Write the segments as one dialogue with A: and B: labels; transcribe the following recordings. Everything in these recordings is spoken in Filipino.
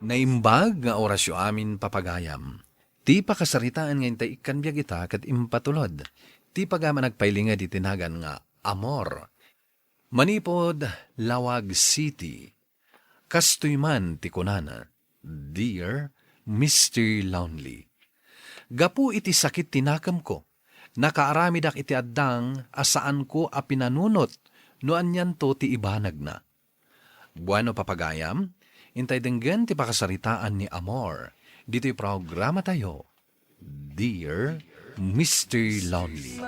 A: Naimbag nga orasyo amin papagayam. Ti pakasaritaan ngayon ta ikan biya kita kat impatulod. Ti pagama nagpailinga di tinagan nga amor. Manipod, Lawag City. Kastoy man ti kunana. Dear Mr. Lonely. Gapu iti sakit tinakam ko. Nakaaramidak iti addang asaan ko a pinanunot no anyan to ti ibanag na. Bueno papagayam, intay denggen ti pakasaritaan ni Amor. Dito'y programa tayo. Dear Mr. Lonely.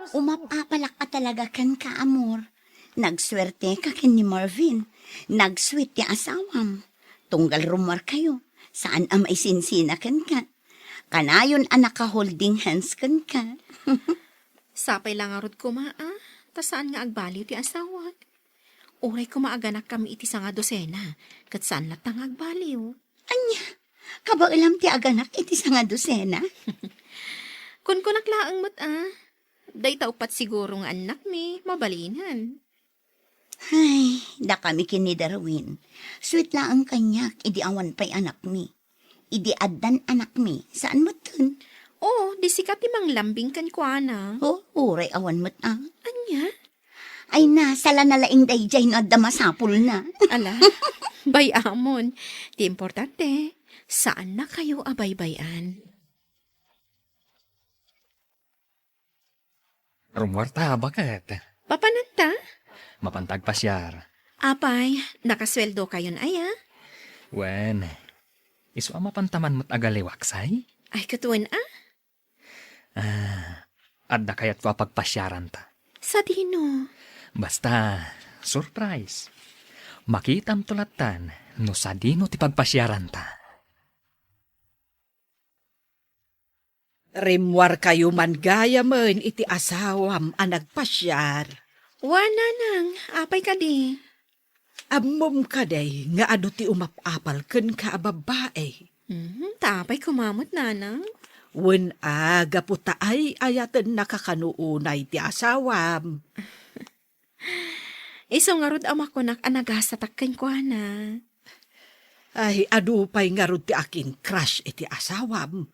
B: Umapapalak ka talaga kan ka, Amor. Nagswerte ka kin ni Marvin. Nagsweet ti asawam. Tunggal rumor kayo. Saan am isinsina kan ka? Kanayon anak ka holding hands kan ka.
C: Sapay lang arod ko ta saan nga agbaliw ti asawag. Uray ko maaganak kami iti sa nga dosena, kat saan latang agbaliw.
B: Anya, kabailam ti aganak iti sa nga dosena?
C: Kun naklaang day taupat siguro nga anak mi, mabalinan.
B: Ay, da kami kini Darwin. Sweet la ang kanyak, idi awan pa'y anak mi. Idi addan anak mi, saan mo tun?
C: Oh, di sikat imang lambing kan ko
B: Oh, uray awan mo
C: Anya?
B: Ay na, sala na laing dayjay no adda masapul na.
C: Ala, bayamon. Di importante, saan na kayo abaybayan?
A: Rumwarta, bakit?
C: Papananta?
A: Mapantag pasyar.
C: Apay, nakasweldo kayon
A: Wen, iso mapantaman mo't agaliwaksay?
C: Ay, katuan
A: Adda kayat ko pagpasyaran ta.
C: Sa dino?
A: Basta, surprise. Makitam tulatan, no sa dino ti pagpasyaran ta.
D: Rimwar kayo man gaya man iti asawam a nagpasyar.
C: Wana nang, apay ka di.
D: Ammom kaday nga ado ti umapapal ken ka babae.
C: Tapay kumamot nanang.
D: Wen aga puta ay ayaten nakakanuunay ti asawam.
C: Iso nga rod ama ko anagasatakkan ko
D: Ay adupay nga rod ti aking crush iti asawam.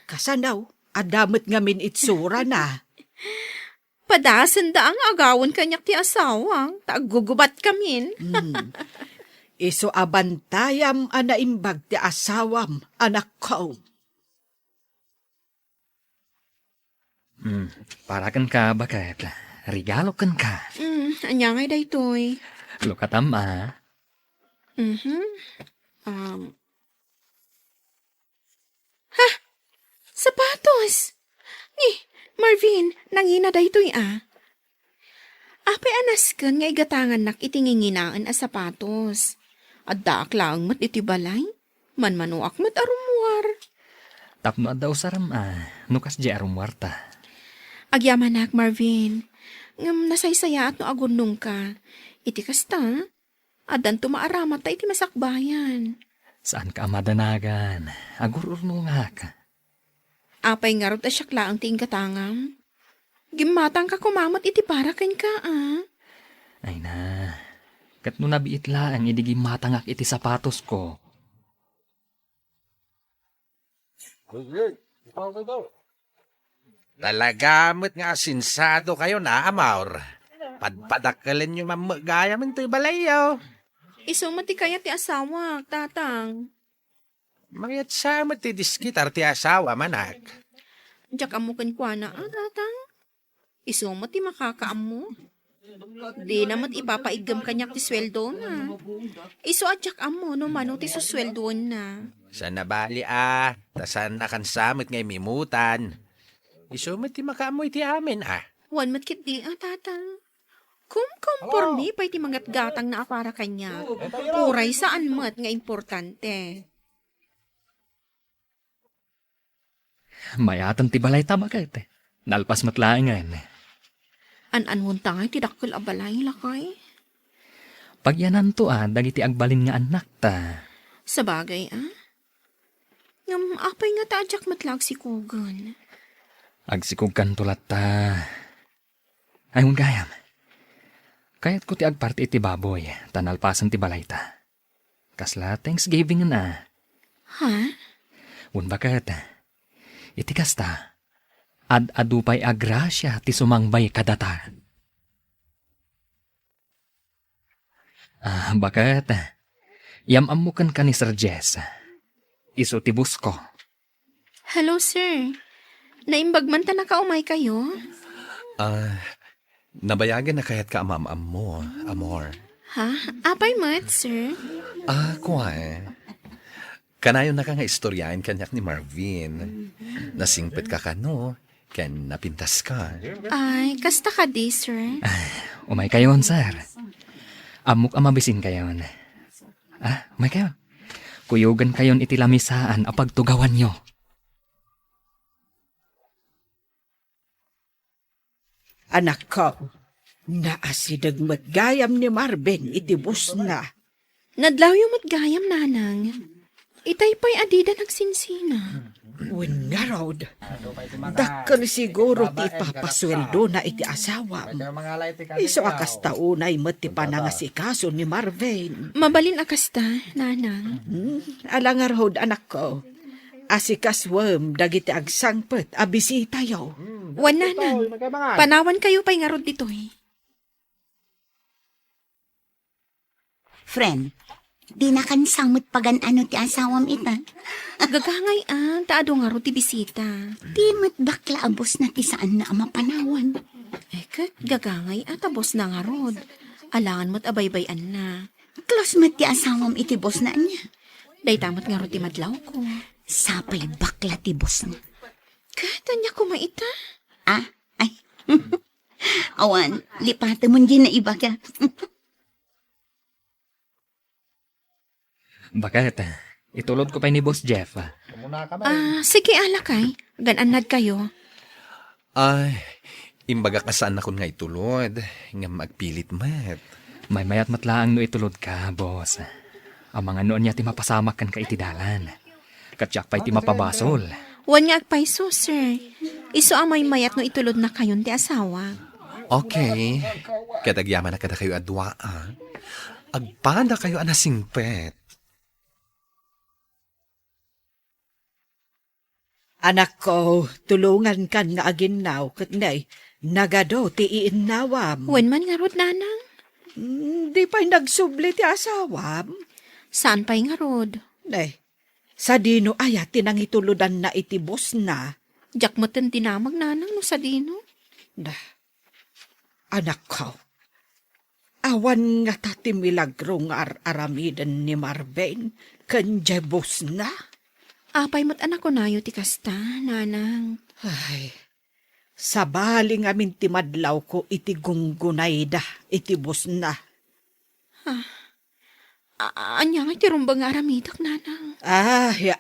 D: Kasanaw, adamot nga min itsura na.
C: Padasan da ang agawon kanyak ti asawang, tagugubat kamin.
D: Iso abantayam anaimbag ti asawam, anak ko.
A: Para kan ka, bakit? Regalo kan ka.
C: Anya ngay daytoy.
A: Lukatam
C: Sapatos! Ni, Marvin, nangina daytoy Ape anas kan nga igatangan nak itinginginaan sapatos. Adda aklang mat iti balay. Manmanuak mat arumwar.
A: Tapno daw saram nukas di arumwarta.
C: Agyaman nak, Marvin. Ngam nasaysaya at no agunong ka. Iti kasta, adan tumaaramat ta iti masakbayan.
A: Saan ka amadanagan? Agururno nga ka.
C: Apay nga rot asyakla ang ting katangam. Gimatang ka kumamot iti parakan ka
A: Ay na, kat no nabiit lang idigi matangak iti sapatos ko. Talagamot nga sinsado kayo na, Amor. Padpadakalan nyo mamagaya man to'y balayaw.
C: Isumati kaya ti asawa, tatang.
A: Mayat sa matidiskitar ti asawa, manak.
C: Diyak amukan kwa na, tatang. Isumati makakaam mo. Di namat ipapaigam kanyak ti sweldo na. Iso adyak amo no mano ti susweldo na.
A: Sana bali tasan akan samit ngay mimutan. Isumati makaamoy ti amin
C: Wan matkit di tatang. Kumpormi pa iti mangat-gatang na apara kanya. Puray saan mat nga importante.
A: Mayatan ti balay tabakit. Nalpas matlaangan.
C: An-anwon tangay ti dakkel abalay lakay.
A: Pagyanan to dagiti agbalin nga anak ta.
C: Sabagay Ngam apay nga taadyak matlag si Kugan.
A: Agsikog kan tulat ta. Ayun gayam. Kayat ko ti agparti iti baboy, tanalpasan ti balay ta.
E: Kasla Thanksgiving na.
C: Ha?
E: Un bakit? Iti kasta. Ad-adupay agrasya ti sumangbay kadata. Bakit? Yamamukan ka ni Sir Jess. Iso ti bus ko.
C: Hello, sir. Naimbagman ta na kaumay kayo?
A: Nabayagan na kayat ka amam mo, Amor.
C: Ha? Apay mat, sir?
A: Kwa kanayon na ka nga istoryain kanyak ni Marvin. Nasingpit ka kano, ken napintas ka.
C: Ay, kasta ka di, sir.
E: Umay kayon, sir. Amok amabisin kayon. Umay kayo. Kuyugan kayon iti lamisaan apag tugawan nyo.
D: Anak ko, naasidag magayam ni Marvin iti bus na.
C: Nadlaw yung matgayam, nanang. Itay pa'y adida nagsinsina.
D: When nga rod, dakkel siguro ti papasweldo na iti asawa. Iso akas taunay met ti panangasikaso ni Marvin.
C: Mabalin akasta, nanang.
D: Alangar hod anak ko. Asikaswem dagiti agsangpet abisita yaw.
C: Wan, nanang. Panawan kayo pa'y ngarod ditoy.
B: Friend, di na kan samot pagan ano ti asawam ita.
C: Gagangay taado nga ro ti bisita.
B: Di mat bakla abos na ti saan na mapanawan.
C: Kat, gagangay tabos na nga rod. Alangan mo't abaybayan na.
B: Close mat ti asawam iti boss na niya.
C: Day tamot nga ro ti madlaw ko.
B: Sapay bakla ti boss na.
C: Kat, anya ko maita?
B: Ay. Awan, lipata mo din na iba ka.
E: Bakit? Itulod ko pa ni Boss Jeff.
C: Sige alakay. Gananad kayo.
A: Ay, imbaga kasaan akon nga itulod, nga magpilit mat.
E: May mayat matlaang no itulod ka, boss. Ang mga noon niya ti mapasamak kan ka itidalan. Katsak pa'y ti mapabasol.
C: Wan nga agpaiso, sir. Iso amay mayat no itulod na kayon ti asawa.
A: Okay, katagyaman na kada kayo adwa, Agpada kayo anasingpet.
D: Anak ko, tulungan kan nga aginnaw ket nay nagado ti iinnawam.
C: Wan man nga rod, nanang.
D: Di pa'y nagsubli ti asawam.
C: Saan pa'y nga rod?
D: Nay, sa dino aya tinangituludan na iti bus na.
C: Jak mo ten dinamag, nanang, no sa dino.
D: Anak ko, awan nga tati milagro nga aramidan ni Marvin kanje bus na.
C: Apay mo't anak ko nayo ti kasta, nanang.
D: Ay, sabali nga min ti madlaw ko iti gunggunay da, iti bus na.
C: Anya nga ti rumbang nga aramidak, nanang.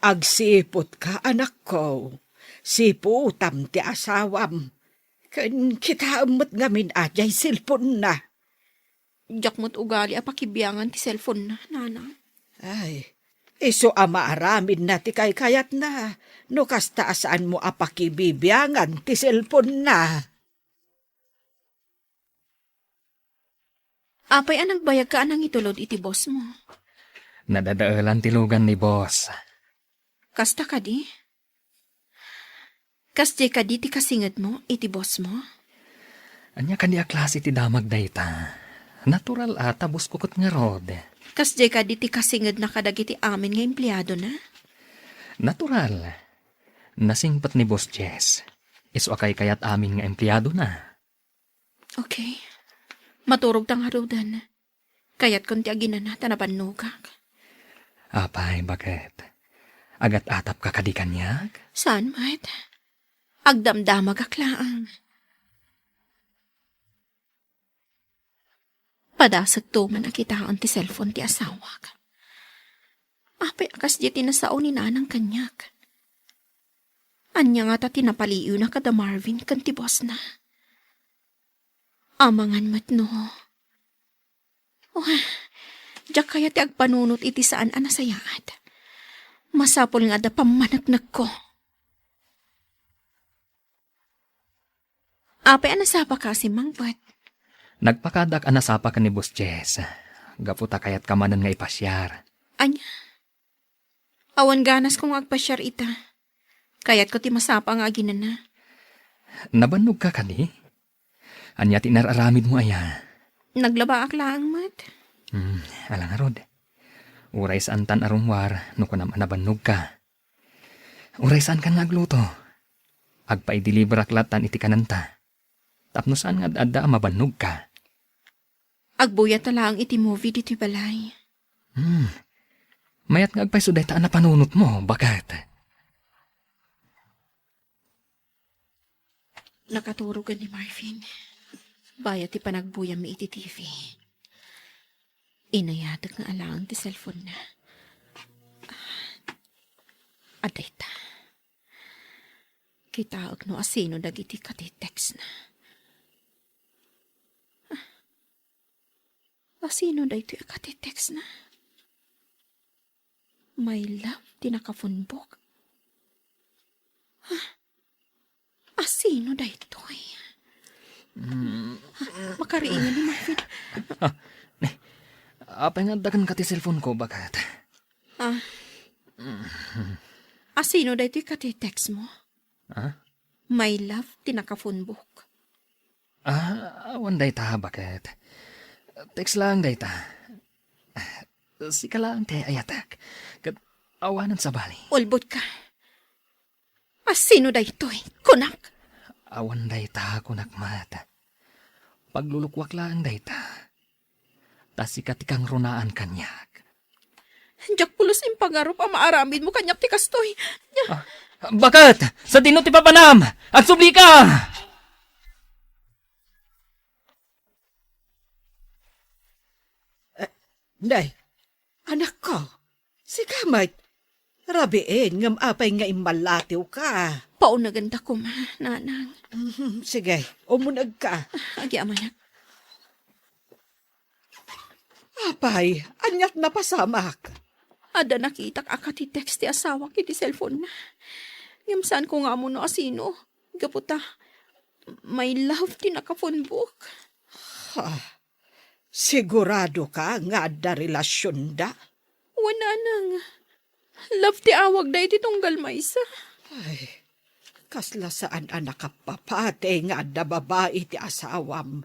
D: Agsipot ka, anak ko. Siputam ti asawam. Kan kita amot nga min ajay silpon na.
C: Jak mo't ugali apakibiyangan ti cellphone na, nanang.
D: Ay, iso ama aramin na ti kayat na. No kasta asaan mo apakibibiyangan ti cellphone na.
C: Apay anang bayag ka anang itulod iti boss mo.
E: Nadadaalan tilugan ni boss.
C: Kasta ka di? Kasdi ka di ti kasingad mo iti boss mo?
E: Anya kaniya klase ti damag dayta. Natural ata bus kukot nga rod.
C: Kasdi ka di ti kasingad na kadagiti amin nga empleyado na?
E: Natural. Nasingpat ni Boss Jess. Iso akay kayat amin nga empleyado na.
C: Okay. Maturog tang harudan. Kayat konti aginan na tanapanugak.
E: Apay, bakit? Agat atap ka kadikanyag?
C: Saan, mate? Agdamdamag aklaang. Padasag to man nakitaan ti cellphone ti asawak. Apay akas di tinasao ni nanang kanyak. Anya nga ta tinapaliw na kada Marvin kan ti boss na. Amangan mat no. Diyak kaya ti agpanunot iti saan anasayaat. Masapol nga da pamanagnag ko. Apay anasapa kasi mangbat.
E: Nagpakadak anasapa ka ni Boss Jess. Gaputa kayat kamanan nga ipasyar.
C: Anya, awan ganas kong agpasyar ita. Kaya't ko ti masapa nga ginana.
E: Nabanog ka kani? Anya tinararamid mo aya.
C: Naglaba aklaang mat.
E: Alang arod. Uray saan tan arungwar no ko naman nabanog ka. Uray saan ka nagluto. Agpa-deliver aklatan iti kananta. Tapno saan nga adda mabanog ka.
C: Agbuya talaang iti movie diti balay.
E: Mayat nga agpay taan na panunot mo, bakat?
C: Nakaturugan ni Marvin. Bayat ti panagbuya mi iti TV. Inayadag nga alang ti cellphone na. Aday ta. Kitaag no asino dagiti kati-text na. Asino da ito kati-text na? My love, di nakafunbok. Asino da ito eh? Makariingan ni Marvin.
E: Apay nga dagan ka ti cellphone ko, bakat?
C: Asino da ito kati-text mo? My love, di nakafunbok.
E: Awan day ta, bakat? Text lang day ta. Sika lang te ayatak. Kat awanan sa bali.
C: Ulbot ka. Asino da ito eh? Kunak.
E: Awan day ta kunak mata. Paglulukwak lang day ta. Tasikat ikang runaan kanyak.
C: Diyak pulos yung pangarap ang maaramid mo kanyak ti kastoy.
E: Bakat! Sa dino ti papanam! At subli ka!
D: Day, anak ko, si Kamay, rabiin ngam apay nga imalatiw ka.
C: Paunagan ta ko ma, nanang.
D: Sige, umunag ka.
C: Agi amanak.
D: Apay, anyat na pasamak.
C: Ada nakitak akati text ti asawa kiti cellphone na. Ngamsaan ko nga mo no asino. Gaputa, my love ti naka-phone book.
D: Sigurado ka nga da relasyon da?
C: Wala nang. Love ti awag da iti tunggal maysa.
D: Ay, kasla saan anak kapapate nga da babae ti asawam.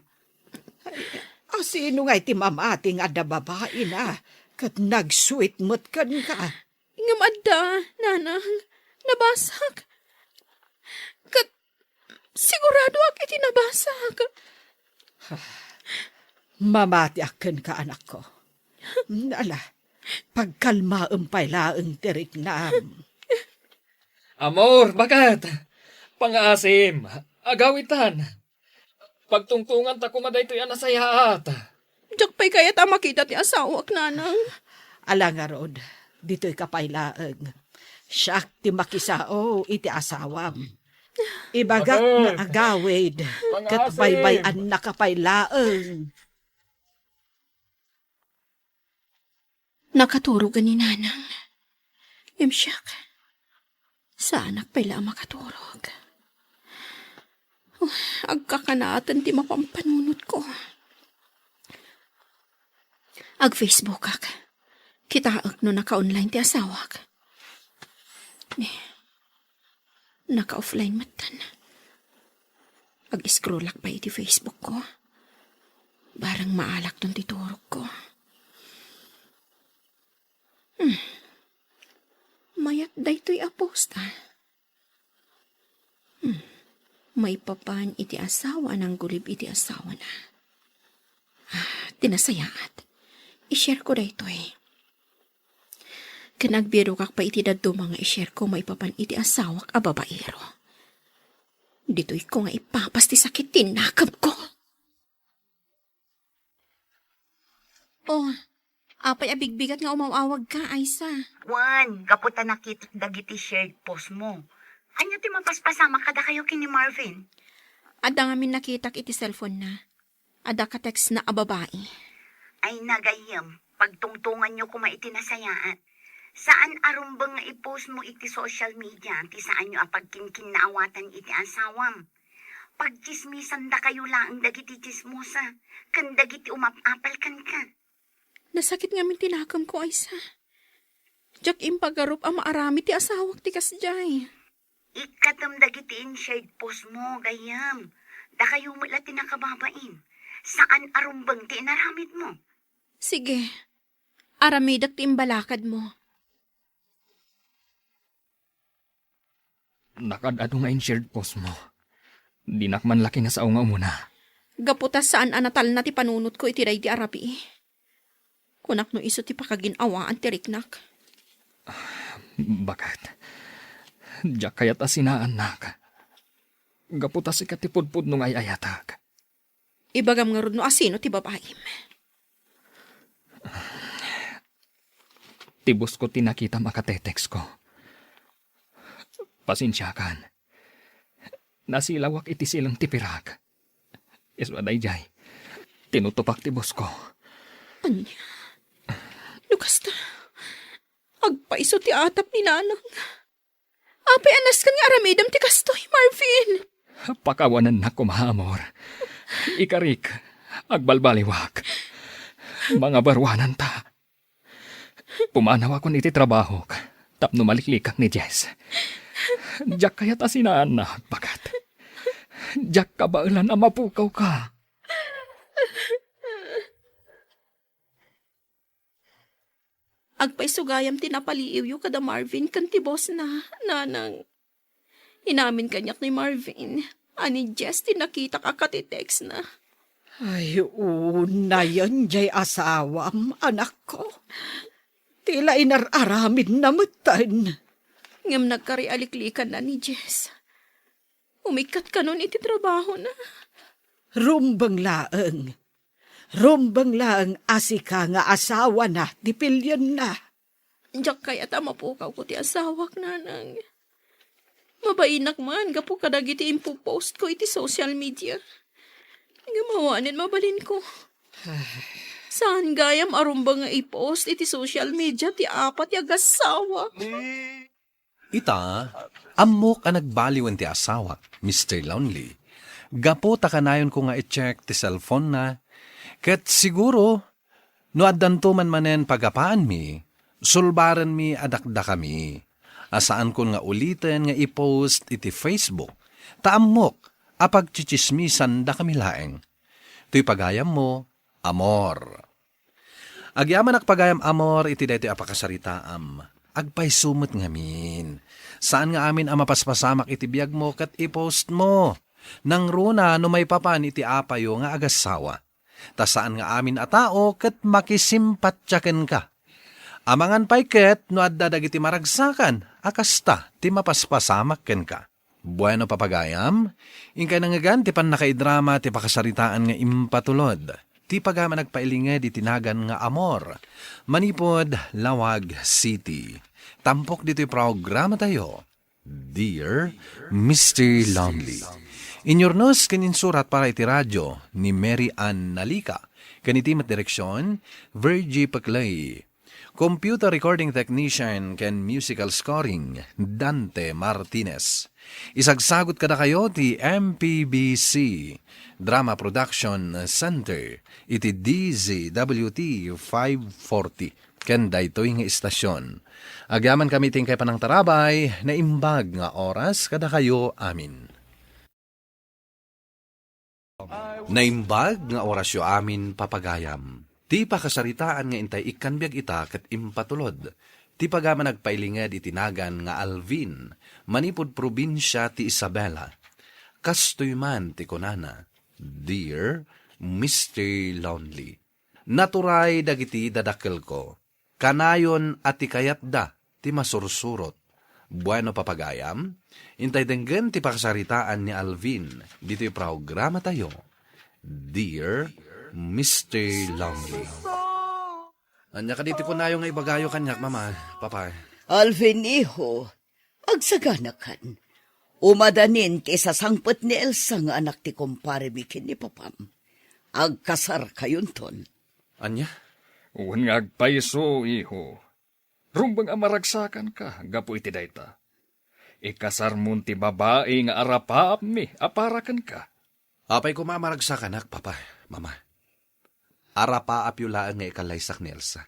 D: Ay, asino nga iti mamati nga da babae na? Kat nag-sweet mo't kan ka.
C: Ingam adda, nanang. Nabasak. Kat sigurado ak iti nabasak.
D: Mamati akin ka, anak ko. Ala, pagkalma umpay laeng tirik na.
E: Amor, bakat! Pang-asim! Agawitan! Pagtungtungan ta kumaday ito yan nasayaat.
C: Diyak pa'y kaya ta makita ti asawa ak nanang.
D: Ala nga rod, dito'y kapay laeng. Siyak ti makisao iti asawam. Ibagak nga agawid, kat baybayan na kapay laeng.
C: Nakaturugan ni nanang. Imsyak. Sa anak pala makaturog. Agkakanatan ti mapampanunot ko. Ag-Facebook ak. Kitaak no naka-online ti asawak. Naka-offline matan. Ag-scroll ak pa iti Facebook ko. Barang maalak don ti turog ko. Mayat daytoy aposta. May papan iti asawa ng gulib iti asawa na. Tinasayaat. I-share ko daytoy. Kanagbiro kak pa iti dadto mga i-share ko may papan iti asawak a babaero. Dito'y ko nga ipapas ti sakit tinakab ko. Oh, apay abigbigat nga umawawag ka, Aisa.
B: Juan, kaputa nakita dagiti shared post mo. Anya ti mapaspasama kada kayo kini Marvin?
C: Ada nga min nakitak iti cellphone na. Ada ka text na ababae.
B: Ay nagayam, pagtungtungan nyo kuma iti nasayaan. Saan arumbang nga i-post mo iti social media, ti saan nyo apagkinkin naawatan iti asawam. Pagchismisan da kayo laang dagiti chismosa, kan dagiti umapapal kan ka.
C: Nasakit nga min tinakam ko, Aisa. Jak impagarup ang maarami ti asawak ti kasjay.
B: Ikatam dagiti inside post mo, gayam. Da kayo mula tinakababain. Saan arumbang ti inaramid mo?
C: Sige, aramidak ti imbalakad mo.
E: Nakadado nga in-shared post mo. Di nakman laki na sa nga muna.
C: Gaputas saan anatal na ti panunot ko itiray ti arabi. Kunak no iso ti pakaginawaan ti riknak.
E: Bakit? Diyak kaya't asinaan nak. Gaputas ikatipudpud nung ay ayatag.
C: Ibagam nga rod no asino ti babaim.
E: Tibos ko tinakita makatetext ko. Pasensyakan. Nasilawak iti silang tipirag. Iswaday jay. Tinutupak tibos ko.
C: Anya? Lukas ta. Agpaiso ti atap ni nanang. Apay anas kan nga aramidam ti kastoy, Marvin.
E: Pakawanan na kumahamor. Ikarik. Agbalbaliwak. Mga barwanan ta. Pumanaw ako niti trabaho. Tapno maliklikak ni Jess. Diyak kaya't asinaan na. Bagat. Diyak kabailan na mapukaw ka.
C: Agpaisugayam tinapaliiw yu kada Marvin kan ti boss na, nanang. Inamin kanyak ni Marvin. Ani Jess tinakita ka katitext na.
D: Ay, una yan, jay asawam, anak ko. Tila inararamid na matan.
C: Ngam nagkarialiklikan na ni Jess. Umikat ka nun iti trabaho na.
D: Rumbang laeng. Rumbang laeng asika nga asawa na, dipilyan na.
C: Diyak kaya ta mapukaw ko ti asawak nanang. Mabainak man, gapu kadagiti impopost ko iti social media. Gamawanin mabalin ko. Saan gayam arumba nga i-post iti social media ti apat yung asawa?
A: Ita, amok ang nagbaliwan ti asawa, Mr. Lonely. Gapo takanayon ko nga i-check ti cellphone na, ket siguro, no addanto man manen pagapaan mi, sulbaran mi adakda kami. Asaan ko nga ulitin nga i-post iti Facebook, taamok, apag chichismisan da kami laeng. To'y pagayam mo, amor. Agyaman akpagayam amor, iti daytoy apakasaritaam. Agpay sumot ngamin. Saan nga amin ang mapaspasamak iti biyag mo kat i-post mo? Nang runa no may papan iti apayo nga agasawa. Ta saan nga amin a tao kat makisimpatsyaken ka. Amangan pay ket no addadag iti maragsakan, akasta ti mapaspasamak ken ka. Bueno papagayam, ingkay nangagan ti pan nakaidrama ti pakasaritaan nga impatulod. Ti pagama nagpailinged itinagan nga amor. Manipod, Lawag City. Tampok dito'y programa tayo. Dear Mr. Lonely. Inyornos kaninsurat para iti radyo ni Mary Ann Nalika. Kanitimat direksyon, Virgie Paclay. Computer recording technician ken musical scoring, Dante Martinez. Isagsagot kada kayo ti MPBC Drama Production Center iti DZWT 540 ken daytoy nga istasyon. Agyaman kami tingkay panang tarabay na imbag nga oras kada kayo amin. Naimbag nga orasyo amin papagayam. Ti pakasaritaan nga intay ikanbiag ita ket impatulod. Ti pagama nagpailinged itinagan nga Alvin, manipod probinsya ti Isabela. Kastoy man ti kunana, Dear Mr. Lonely. Naturay dagiti dadakel ko, kanayon at ikayat da ti masursurot. Bueno papagayam, intay denggen ti pakasaritaan ni Alvin, dito'y programa tayo. Dear Mr. Lonely. Anya ka dito ko na yung ibagayo kanyak, mama, papa.
B: Alvin, iho, agsaganakan. Umadanin ti sasangpot ni Elsa nga anak ti kumpare bikin ni papam. Agkasar kayon ton.
A: Anya?
E: Uwan nga agpaiso, iho. Rumbang amaragsakan ka, gapo iti dayta. Ikasar mon ti babae nga arapap mi, aparakan ka.
A: Apay ko mamaragsakan ak, papa, mama. Arapa apyulaan nga ikalaysak ni Elsa.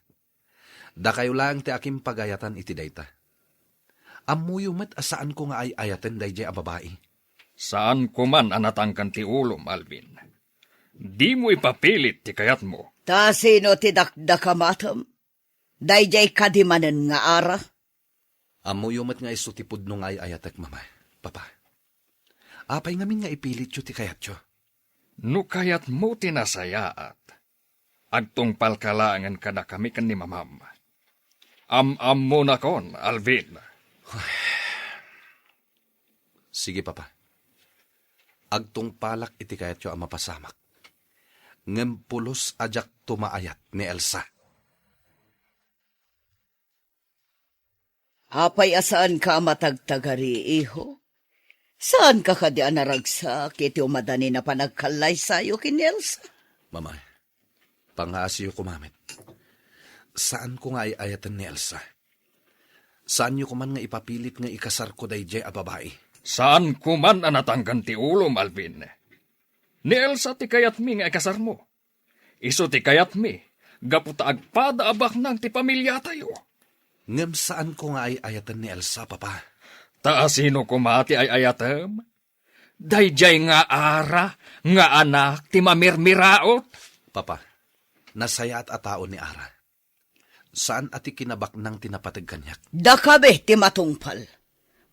A: Da kayo lang ti aking pagayatan iti dayta. Amuyo met asaan ko nga ay ayaten dayjay a babae.
E: Saan ko man anatangkan ti ulom, Alvin? Di mo ipapilit ti kayat mo.
B: Ta sino ti dakdakamatam? Dayjay kadimanen nga ara?
A: Amuyo met nga iso ti pudno nga ay ayatek, mama. Papa. Apay ngamin nga ipilit yo ti kayat yo.
E: No kayat mo tinasayaat. Agtong palkalangan ka na kami kan ni mamam. Am mo na kon, Alvin.
A: Sige, papa. Agtong palak iti kayat yo ang mapasamak. Ngem pulos ajak tumaayat ni Elsa.
B: Apay asaan ka matagtagari, iho? Saan ka kadi anaragsak iti umadani na panagkalay sayo kin Elsa?
A: Mama, pangasiyo kumamit. Saan ko nga ay ayatan ni Elsa? Saan nyo kuman nga ipapilit nga ikasar ko dayjay a babae?
E: Saan ko man anatangkan ti ulom, Alvin? Ni Elsa ti kayat mi nga ikasar mo. Iso ti kayat mi, gaputa agpada abak nang ti pamilya tayo.
A: Ngem saan ko nga ay ayatan ni Elsa, papa?
E: Taasino kumati ay ayatem? Dayjay nga ara, nga anak, ti mamirmiraot.
A: Papa, nasaya at ataon ni Ara. Saan ati kinabak nang tinapatag kanyak?
B: Dakabe ti matungpal.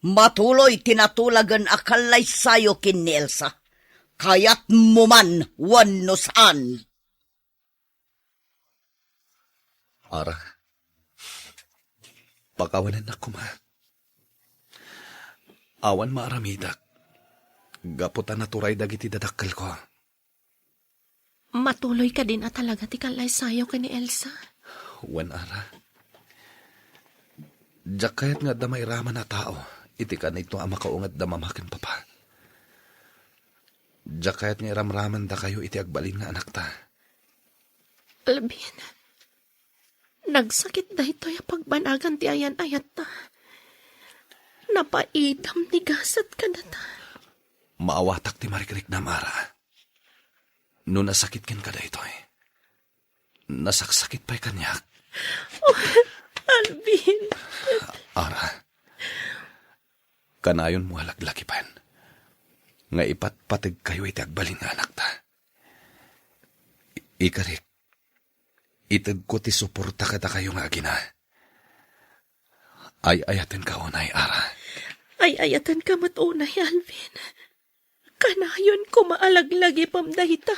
B: Matuloy tinatulagan akalay sayo kin ni Elsa. Kayat mo man wano saan.
A: Ara, pakawanan na kuma. Awan maaramidak. Gaputan naturay dagiti dadakkel ko.
C: Matuloy ka din at talaga ti kalay sayo ka ni Elsa.
A: Wan Ara. Diyak kayat nga damay raman na tao. Iti ka na ito ang makaungat damamakin, papa. Diyak kayat nga iramraman da kayo iti agbalin nga anak ta.
C: Alvin, nagsakit da ito yung pagbanagan ti ayan ayat ta. Napaitam ni gasat ka na ta.
A: Maawatak ti marikrik na Mara. No nasakit kin ka da ito eh. Nasaksakit pa'y kanyak.
C: Oh, Alvin.
A: Ara, kanayon mo halaglakipan. Nga ipatpatig kayo iti agbalin nga anak ta. Ikarik, itag ko ti suporta ka ta kayo nga agina. Ay ayaten ka unay, Ara.
C: Ay ayatan ka matunay, Alvin. Kanayon ko maalaglagi pamdahita.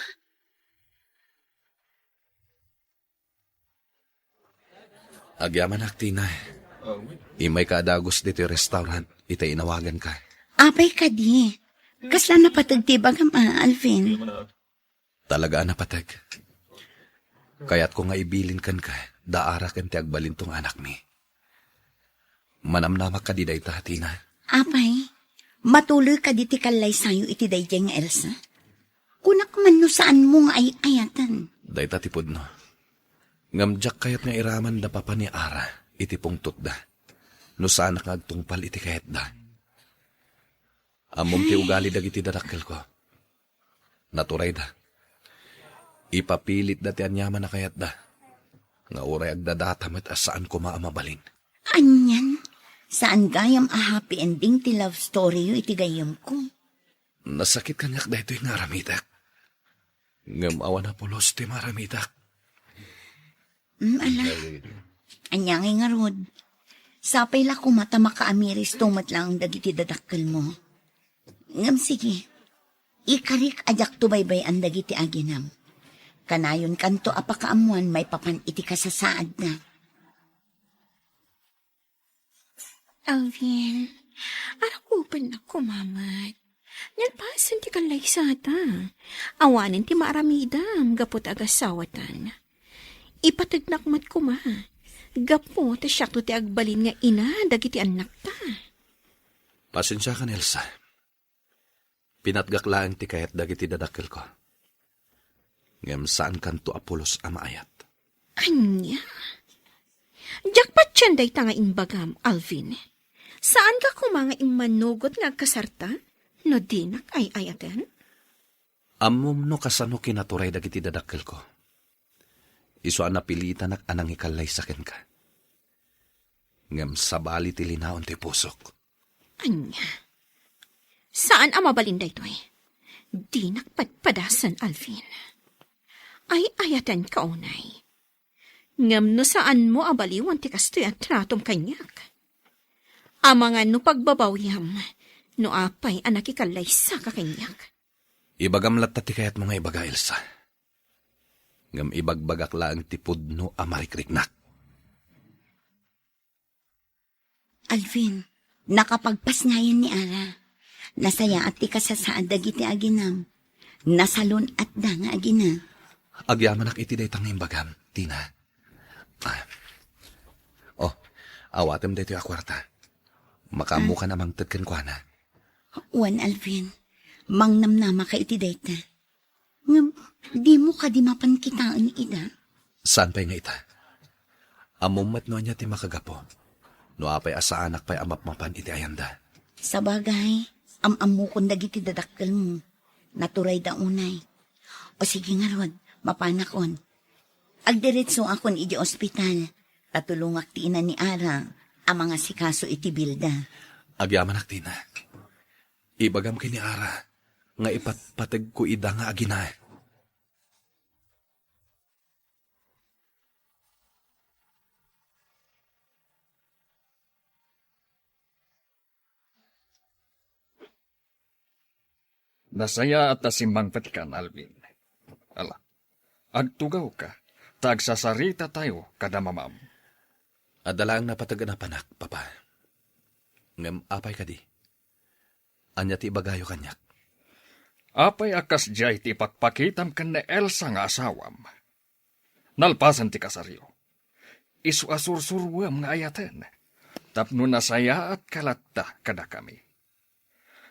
A: Agyaman aktina. Imay ka adagos dito restaurant. Ita inawagan ka.
B: Apay ka di. Kasla na patagtibag Alvin.
A: Talaga napatag. Kaya't ko nga ibilin kan ka, daara kan ti agbalin tong anak mi. Manamnamak ka di day tahatina.
B: Apay, matuloy ka di ti kalay sayo iti dayjay nga Elsa. Kunak man no saan mo nga ay ayatan.
A: Day tatipod no. Ngamjak kayat nga iraman da papa ni Ara, iti pungtot da. No saan nakagtungpal iti kayat da. Amom ti ugali dagiti dadakkel ko. Naturay da. Ipapilit da ti anyaman na kayat da. Nga uray agdadatamet as saan ko maamabalin.
B: Anyan, saan gayam a happy ending ti love story yu iti gayam ko?
A: Nasakit kanyak da ito yung aramidak. Ngam awan na pulos ti maramidak.
B: Ala, anyangay nga rod. Sapay la kumata makaamiris tumat lang dagiti dadakkel mo. Ngam sige, ikarik ajak tubaybay ang dagiti aginam. Kanayon kanto apakaamuan may papan iti kasasaad na.
C: Alvin, arakupan na kumamat. Nalpasan ti kalay sata. Awanin ti maaramidam, gapot agasawatan. Ipatagnak kuma. Gapo, ta siya to ti agbalin nga ina, dagiti anak ta.
A: Pasensya ka, Elsa. Pinatgaklaan ti kayat dagiti dadakkel ko. Ngem saan kanto apulos amaayat.
C: Anya? Jakpat siyan day ta nga imbagam, Alvin. Saan ka kumanga imanugot nga kasarta? No dinak ay ayaten?
A: Amom no kasano kinaturay dagiti dadakkel ko. Iso ang napilitan anang ikalay sakin ka. Ngam sabali ti linaon ti pusok.
C: Anya? Saan ang mabalinday to eh? Di nakpadpadasan, Alvin. Ay ayatan ka unay. Ngam no saan mo abaliwan ti kastoy at tratom kanyak. Amangan no pagbabawyam, no apay anak ikalay sa kakanyak.
A: Ibagamlat ti kayat mga ibaga, Elsa. Ngam ibagbagak laang tipod no amarikriknak.
B: Alvin, nakapagpasnayan ni Ara. Nasaya at ti kasasaan dagiti aginam. Nasalon at da nga agina.
A: Agyaman iti daytang imbagam, Tina. Awatem dayto yung akwarta. Makamu ka namang tadkan kwa na.
B: Wan, Alvin. Mangnamnama ka iti dayta. Ngam, di mo ka di mapankitaan ni Ida.
A: Saan pa'y nga ita? Amumat no niya ti makagapo. No apay asa anak pa'y amapmapan iti ayanda.
B: Sa bagay, amamu kong dagiti dadakkel mo. Naturay da unay. O sige nga rod, mapanakon. Agdiretso akon iti ospital. Tatulungak ti ina ni Ara, ang mga sikaso iti bilda.
A: Agyaman Tina. Ibagam kini Ara. Nga ipatpatag ko ida nga agina.
E: Nasaya at nasimbang patkan, Alvin. Ala, agtugaw ka. Tagsasarita tayo, kada mamam.
A: Adalaang napatagan na panak, papa. Ngam apay ka di. Anya ti bagayo kanyak.
E: Apay akas jay ti pakpakitam kan na Elsa nga asawam. Nalpasan ti kasaryo. Isu asursurwam nga ayaten. Tapno nasaya at kalatta kada kami.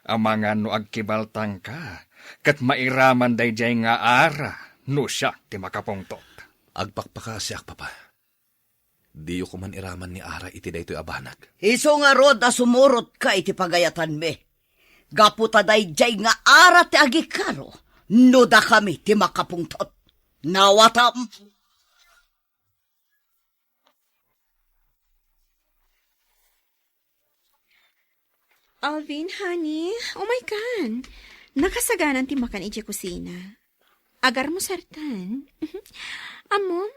E: Amangan no agkibaltang ka, kat mairaman day jay nga ara, no siya ti makapungtot.
A: Agpakpakasyak, papa. Diyo ko man iraman ni Ara iti daytoy abanag.
F: Iso nga rod a sumurot ka iti pagayatan me. Gaputa day jay nga ara ti agikaro. No da kami ti makapungtot. Nawatam.
C: Alvin, honey, oh my God. Nakasaganan ti makan iti kusina. Agar mo sartan. Amo,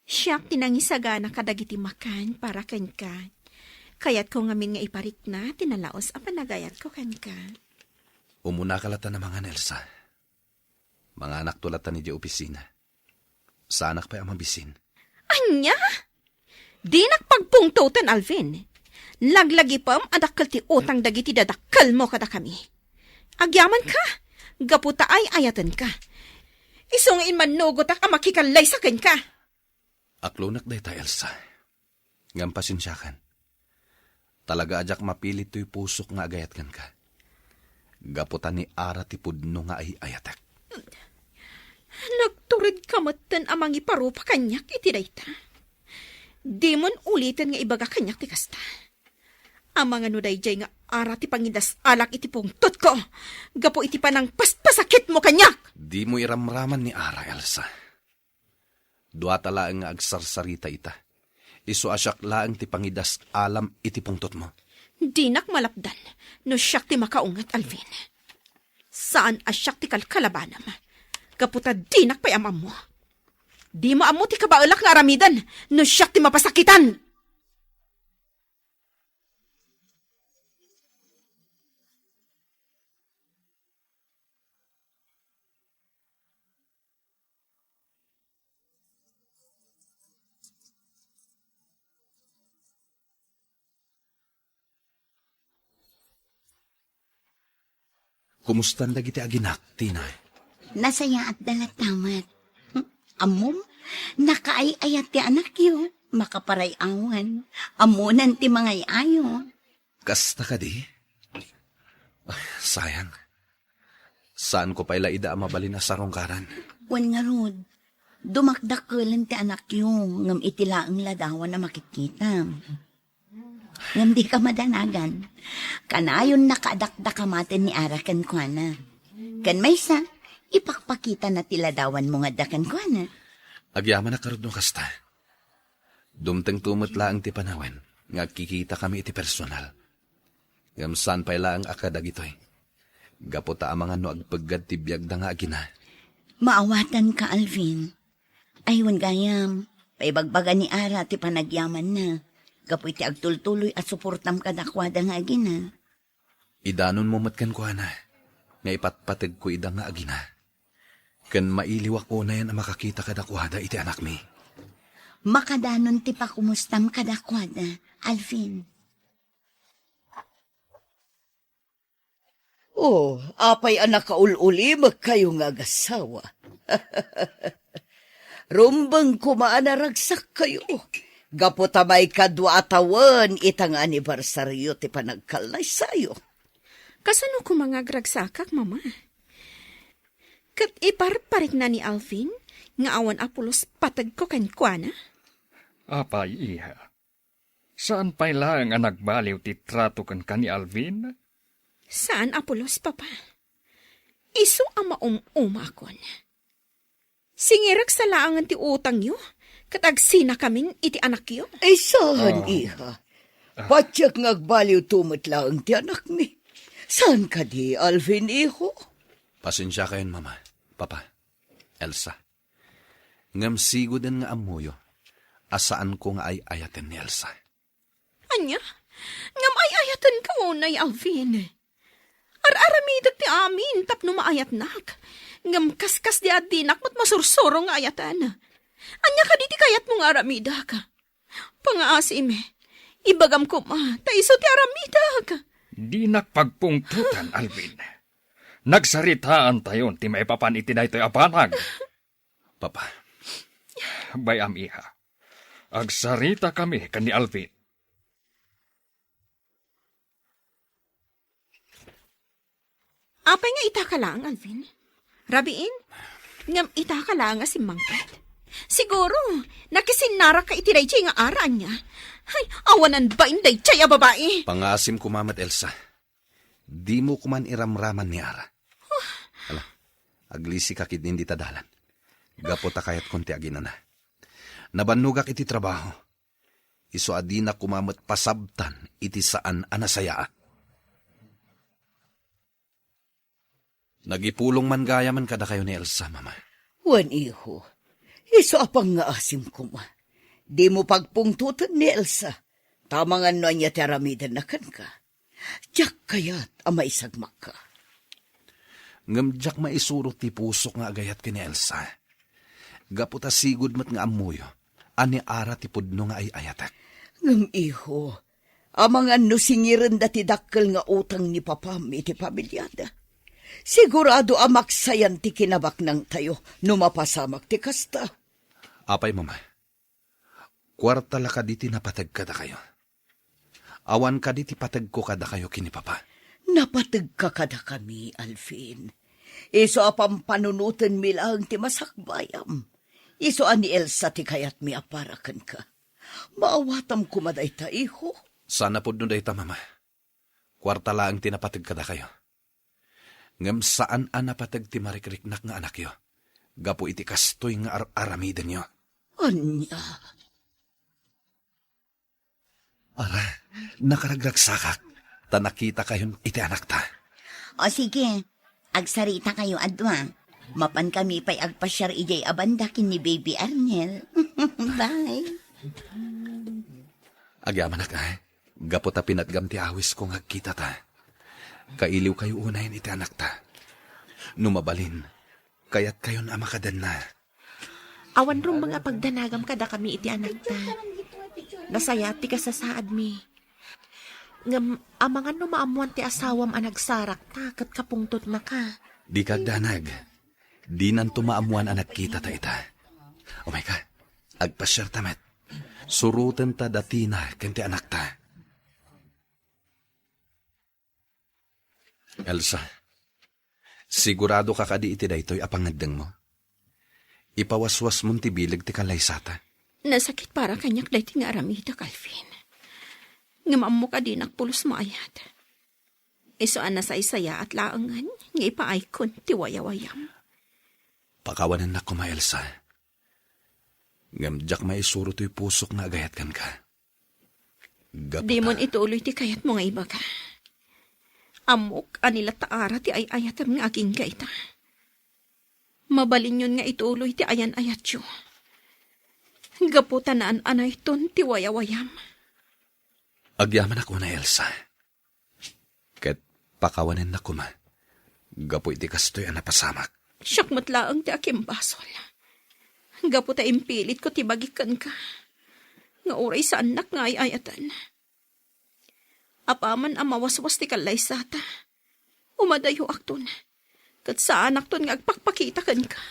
C: siyak tinangisagana kadagiti makan para ken ka. Kayat ko ngamin nga iparik na, tinalaos apa nagayat ko ken ka.
A: Umuna kalatan na mga Nelsa. Mga anak tulatan ni di opisina. Sa anak pa'y amabisin.
C: Anya? Di nakpagpungtotan, Alvin. Laglagi pam adakkel ti utang dagiti dadakkel mo kada kami. Agyaman ka, gaputa ay ayatan ka. Isungin man nugot ak amakikalay sa ken ka.
A: Aklonak day ta, Elsa. Ngam pasensyakan. Talaga ajak mapilit to'y pusok nga agayat kan ka. Gaputan ni Ara ti pudno nga ay ayatak.
C: Nagturid ka matan amang iparupa kanyak iti dayta. Di mon ulitin nga ibaga kanyak ti kasta. Amang ano dayjay nga ara ti pangidas alak iti pungtot ko. Gapo iti panang paspasakit mo kanyak.
A: Di mo iramraman ni Ara, Elsa. Dua talaang nga agsarsarita ita. Isu asyak laang ti pangidas alam iti pungtot mo.
C: Di nakmalapdan no siyak ti makaungat, Alvin. Saan asyak ti kalkalabanam? Kaputa di nakpayamam mo. Di mo amo ti kabaulak nga aramidan no siyak ti mapasakitan.
A: Kumustan dagiti aginak, Tina?
B: Nasaya at dalatamat. Amom, nakaayayat ti anak yo. Makaparay awan. Amunan ti mga ayo.
A: Kasta ka di? Ay, sayang. Saan ko pa'y laida mabalin na sarongkaran?
B: Wan nga rod. Dumakdakulan ti anak yo. Ngam itilaang ladawan na makikita. Ngam di ka madanagan. Kanayon nakadakdakamatin ni Ara kan kuana. Kan may sa, ipakpakita na tiladawan mo nga dakan kuana.
A: Agyaman na karod no kasta. Dumteng tumot laang ti panawen. nga kikita kami iti personal. Ngam saan pa ila ang akadag ito'y. Gaputa amangan no agpagad ti biyag da nga agina.
B: Maawatan ka, Alvin. Aywan gayam, paibagbaga ni Ara ti panagyaman na. Gapoy ti agtultuloy at suportam kadakwada nga agina.
A: Idanon mo matkan ko na, nga ipatpatag ko ida nga agina. Kan mailiwak ko na yan ang makakita kadakwada iti anak mi.
B: Makadanon ti pakumustam kadakwada, Alvin.
F: Oh, apay anak kaululi, magkayo nga gasawa. Rumbang kumaanaragsak kayo. Gaputamay kadwa atawan itang anibersaryo ti panagkalay sayo.
C: Kasano ko mga gragsakak, mama? Kat iparparik na ni Alvin, nga awan apulos patag ko kankwana?
E: Apay, iha. Saan pa lang ang nagbaliw ti trato kan ni Alvin?
C: Saan apulos, papa? Iso ang maum-umakon. Singirak sa laangan ti utang yo, katagsina kaming iti anak yo.
F: Ay saan, iha? Patyak ngagbaliw tumot lang ti anak mi. Saan ka di, Alvin, iho?
A: Pasensya kayon, mama, papa, Elsa. Ngam sigodan nga amuyo, asaan ko nga ay ayaten ni Elsa.
C: Anya? Ngam ay ayatan ka unay, Alvin. Ar-aramidag ti amin, tapno maayatnak. Ngam kaskas di adinak mat masursuro nga ayatan. Anya ka diti kayat mong aramidag. Pangaasim, ibagam ko ma, taiso ti aramidag.
E: Di nakpagpungtutan, Alvin. Nagsaritaan tayon ti maipapan iti daytoy apanag.
A: Papa,
E: Bayam, iha. Agsarita kami kan ni Alvin.
C: Apay nga ita ka lang, Alvin. Rabiin, ngam ita ka lang nga si Mangkat. Siguro, nakisinara ka itiray chay nga araan niya. Ay, awanan ba inday chay a babae?
A: pangasim ko mamat Elsa. Di mo kuman iramraman ni Ara. Ala, aglisi kakit hindi tadalan. Gapota kayat konti agina na. Nabanugak iti trabaho. Iso adi na kumamat pasabtan iti saan anasaya. Nagipulong man gaya man kada kayo ni Elsa, mama.
F: Wan, iho. Iso apang nga asim ko ma. Di mo pagpungtutan ni Elsa. Tamangan no niya teramidan na kan ka. Diyak kayat amay sagmak ka.
A: Ngamjak maisurot ti pusok nga agayat ni Elsa. Gaputa sigud mat nga amuyo. Ani Ara ti pudno nga ay ayatak.
F: Ngam iho. Amangan no singiran dati dakkel nga utang ni papam iti pamilyada. Sigurado amaksayan ti kinabak ng tayo no mapasamak ti kasta.
A: Apay, mama. Kwarta la ka diti napatag kada kayo. Awan ka diti patag ko kada kayo kini papa.
F: Napatag ka kada kami, Alvin. Iso apang panunutan mi lang ti masakbayam. Iso ani Elsa ti kayat mi aparakan ka. Maawatam kumaday ta, iho.
A: Sana po nun dayta, mama. Kwarta lang tinapatag kada kayo. Ngam saan napatag ti marikriknak nga anak yo. Gapo iti kastoy nga aramiden nyo.
F: Anya.
A: Ara, nakaragragsakak. Ta nakita kayon iti anak ta.
B: O sige, agsarita kayo adwa. Mapan kami pa'y agpasyar ijay abandakin ni Baby Arnel. Bye.
A: Agyaman na ka, gapo ta pinatgam ti awis kong agkita ta. Kailiw kayo unayin iti anak ta. Numabalin, kaya't kayon amakadan na.
G: Awan rong mga pagdanagam kada kami iti anak ta. Nasayati ka sa saad mi. Ngam amangan no maamuan ti asawam ang nagsarak ta kat kapungtot na ka.
A: Di kagdanag. Di nan tumaamuan anak kita ta ita. O my ka, agpasyar tamat. Surutan ta dati na kenti anak ta. Elsa, sigurado ka kadi iti daytoy apangagdang mo. Ipawaswas mong tibilig ti kalaysata.
C: Nasakit para kanyak dahi nga aramida, Calvin. Ngamam mo ka din pulos mo ayat. Isoan na sa isaya at laangan, nga ipaikon ti wayawayam.
A: Pakawanan na ko ma, Elsa. Ngamjak maisuro to'y pusok na agayat kan ka. Gaputa.
C: Di mon ituloy ti kayat mo nga ibaga. Amok anila taara ti ay ayatan nga aking gaita. Mabalin yun nga ituloy ti ayan ayat yo. Gaputa naan anay ton ti wayawayam.
A: Agyaman ako na Elsa. Ket pakawanin na kuma. Gapo iti kastoy ang napasamak.
C: Siyak matlaang ti aking basol. Gaputa impilit ko ti bagikan ka. Nga oray sa anak nga ay ayatan. Apaman ang mawaswas ti kalay sata. Umadayo akton. Kat sa anak ton nga agpakpakita kan ka.